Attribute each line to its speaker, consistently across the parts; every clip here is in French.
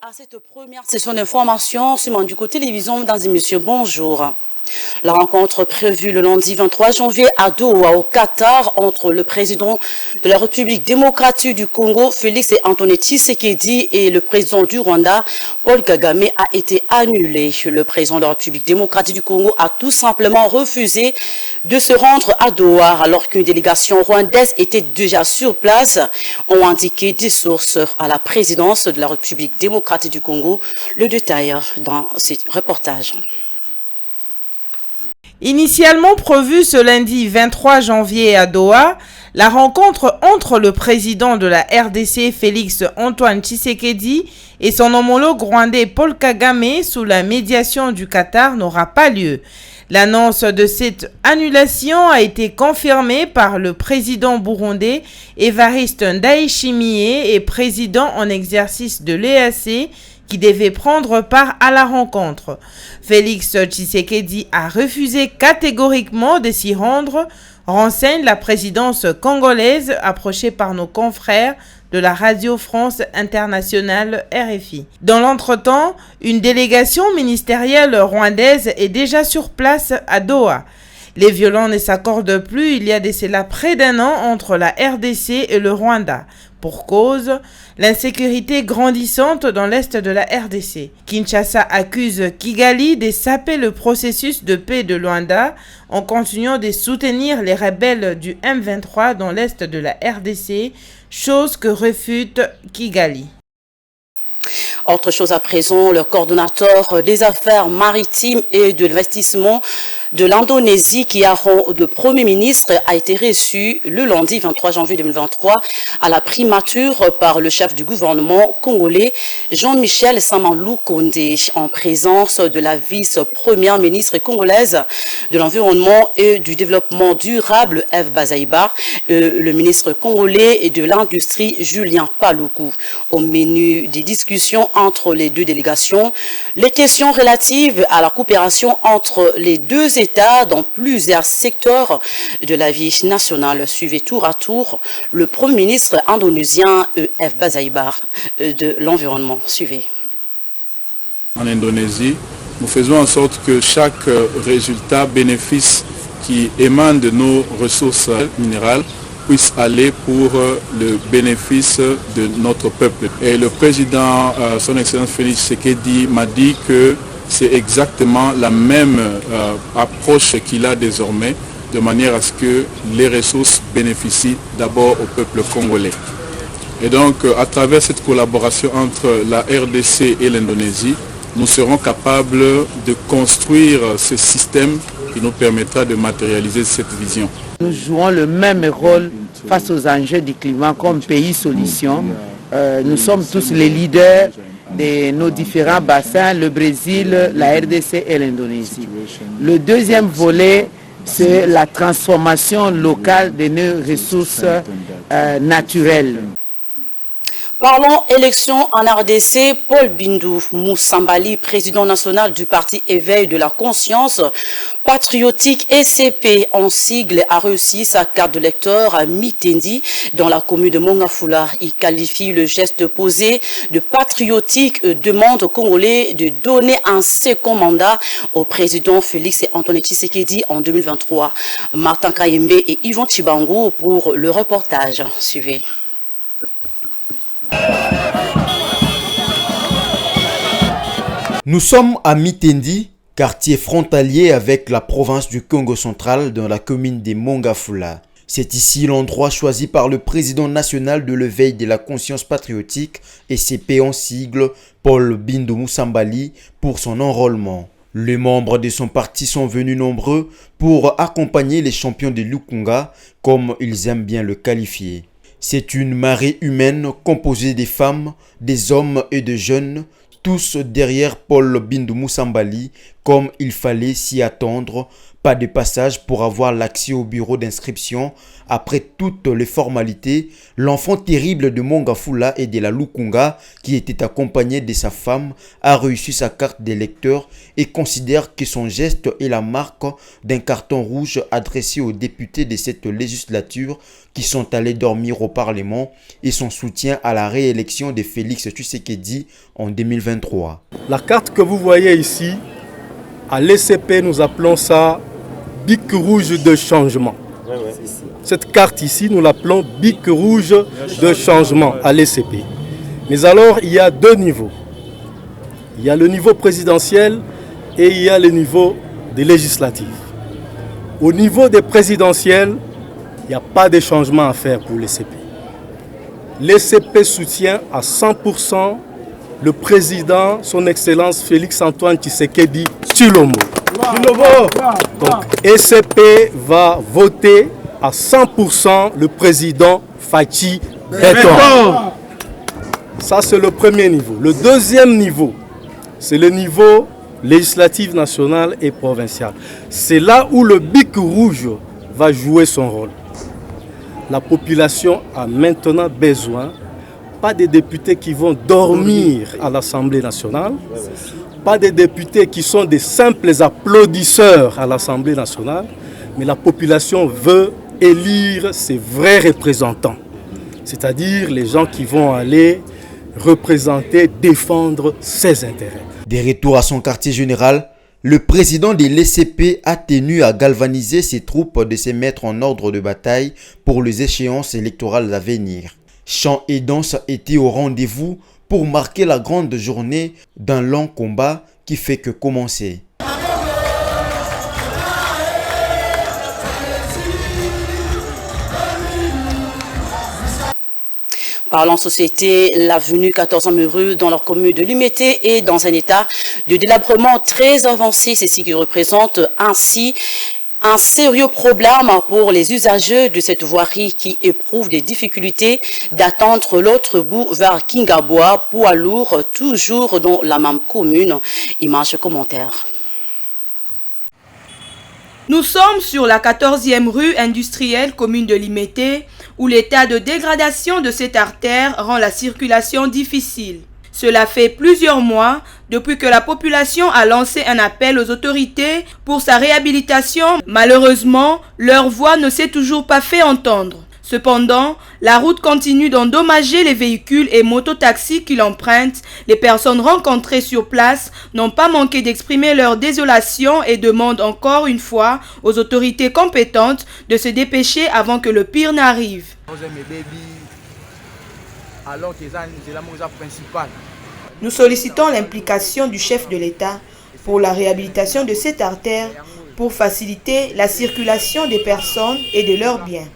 Speaker 1: à cette première session d'information sur Manduko Télévision. Mesdames et messieurs, bonjour. La rencontre prévue le lundi 23 janvier à Doha, au Qatar, entre le président de la République démocratique du Congo, Félix Antoine Tshisekedi, et le président du Rwanda, Paul Kagame, a été annulée. Le président de la République démocratique du Congo a tout simplement refusé de se rendre à Doha, alors qu'une délégation rwandaise était déjà sur place, ont indiqué des sources à la présidence de la République démocratique du Congo. Le détail dans ce reportage.
Speaker 2: Initialement prévue ce lundi 23 janvier à Doha, la rencontre entre le président de la RDC Félix Antoine Tshisekedi et son homologue rwandais Paul Kagame sous la médiation du Qatar n'aura pas lieu. L'annonce de cette annulation a été confirmée par le président burundais Evariste Ndayishimiye et président en exercice de l'EAC qui devait prendre part à la rencontre. Félix Tshisekedi a refusé catégoriquement de s'y rendre, renseigne la présidence congolaise approchée par nos confrères de la Radio France Internationale RFI. Dans l'entretemps, une délégation ministérielle rwandaise est déjà sur place à Doha. Les violents ne s'accordent plus, il y a de cela près d'un an entre la RDC et le Rwanda. Pour cause, l'insécurité grandissante dans l'est de la RDC. Kinshasa accuse Kigali de saper le processus de paix de Luanda en continuant de soutenir les rebelles du M23 dans l'est de la RDC, chose que refute Kigali.
Speaker 1: Autre chose à présent, le coordonnateur des affaires maritimes et de l'investissement de l'Indonésie, qui a rang de Premier ministre, a été reçu le lundi 23 janvier 2023 à la primature par le chef du gouvernement congolais, Jean-Michel Samalou Kondé, en présence de la vice-première ministre congolaise de l'Environnement et du Développement durable, Eve Bazaïbar, le ministre congolais de l'Industrie, Julien Paloukou. Au menu des discussions entre les deux délégations, les questions relatives à la coopération entre les deux États dans plusieurs secteurs de la vie nationale. Suivait tour à tour le Premier ministre indonésien Eve Bazaïbar de l'Environnement. Suivez.
Speaker 3: En Indonésie, nous faisons en sorte que chaque résultat, bénéfice qui émane de nos ressources minérales puisse aller pour le bénéfice de notre peuple. Et le président, son Excellence Félix Tshisekedi, m'a dit que c'est exactement la même approche qu'il a désormais, de manière à ce que les ressources bénéficient d'abord au peuple congolais. Et donc, à travers cette collaboration entre la RDC et l'Indonésie, nous serons capables de construire ce système qui nous permettra de matérialiser cette vision.
Speaker 4: Nous jouons le même rôle face aux enjeux du climat comme pays solution. Nous sommes tous les leaders de nos différents bassins, le Brésil, la RDC et l'Indonésie. Le deuxième volet, c'est la transformation locale de nos ressources naturelles.
Speaker 1: Parlons élection en RDC. Paul Bintou Moussambali, président national du parti Éveil de la conscience patriotique ECP en sigle, a réussi sa carte de lecteur à Mitendi dans la commune de Mongafula. Il qualifie le geste posé de patriotique, demande aux Congolais de donner un second mandat au président Félix Antoine Tshisekedi en 2023. Martin Kayembe et Yvon Chibango pour le reportage. Suivez.
Speaker 5: Nous sommes à Mitendi, quartier frontalier avec la province du Congo central dans la commune de Mongafula. C'est ici l'endroit choisi par le président national de l'éveil de la conscience patriotique, ECP en sigle, Paul Bintou Moussambali, pour son enrôlement. Les membres de son parti sont venus nombreux pour accompagner les champions de Lukunga, comme ils aiment bien le qualifier. C'est une marée humaine composée des femmes, des hommes et de jeunes, tous derrière Paul Bintou Moussambali, comme il fallait s'y attendre, Pas de passage pour avoir l'accès au bureau d'inscription. Après toutes les formalités, l'enfant terrible de Mongafula et de la Lukunga, qui était accompagné de sa femme, a reçu sa carte d'électeur et considère que son geste est la marque d'un carton rouge adressé aux députés de cette législature qui sont allés dormir au Parlement et son soutien à la réélection de Félix Tshisekedi en 2023.
Speaker 6: La carte que vous voyez ici, à l'ECP, nous appelons ça bic rouge de changement. Cette carte ici, nous l'appelons bic rouge de changement à l'ECP. Mais alors, il y a deux niveaux. Il y a le niveau présidentiel et il y a le niveau des législatives. Au niveau des présidentielles, il n'y a pas de changement à faire pour l'ECP. L'ECP soutient à 100% le président, son Excellence Félix-Antoine Tshisekedi Tshilombo. Donc, ECP va voter à 100% le président Fachi Beton. Ça, c'est le premier niveau. Le deuxième niveau, c'est le niveau législatif national et provincial. C'est là où le bic rouge va jouer son rôle. La population a maintenant besoin, pas des députés qui vont dormir à l'Assemblée nationale, pas des députés qui sont des simples applaudisseurs à l'Assemblée nationale, mais la population veut élire ses vrais représentants, c'est-à-dire les gens qui vont aller représenter, défendre ses intérêts.
Speaker 5: De retour à son quartier général, le président de l'ECP a tenu à galvaniser ses troupes de se mettre en ordre de bataille pour les échéances électorales à venir. Chants et danses étaient au rendez-vous pour marquer la grande journée d'un long combat qui fait que commencer.
Speaker 1: Parlons société, l'avenue 14e rue dans leur commune de Lumété est dans un état de délabrement très avancé, c'est ce qui représente ainsi un sérieux problème pour les usagers de cette voirie qui éprouvent des difficultés d'attendre l'autre bout vers Kingaboa, poids lourd, toujours dans la même commune. Image commentaire.
Speaker 7: Nous sommes sur la 14e rue industrielle commune de Limété, où l'état de dégradation de cette artère rend la circulation difficile. Cela fait plusieurs mois depuis que la population a lancé un appel aux autorités pour sa réhabilitation. Malheureusement, leur voix ne s'est toujours pas fait entendre. Cependant, la route continue d'endommager les véhicules et mototaxis qui l'empruntent. Les personnes rencontrées sur place n'ont pas manqué d'exprimer leur désolation et demandent encore une fois aux autorités compétentes de se dépêcher avant que le pire n'arrive. Nous sollicitons l'implication du chef de l'État pour la réhabilitation de cette artère pour faciliter la circulation des personnes et de leurs biens.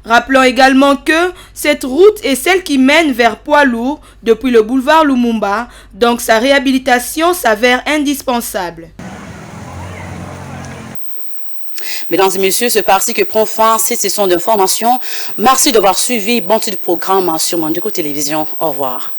Speaker 7: Rappelons également que cette route est celle qui mène vers Poids-Lourd depuis le boulevard Lumumba, donc sa réhabilitation s'avère indispensable.
Speaker 1: Mesdames et messieurs, c'est parti que prend fin cette session d'information. Merci d'avoir suivi. Bon petit programme sur Mandiko Télévision. Au revoir.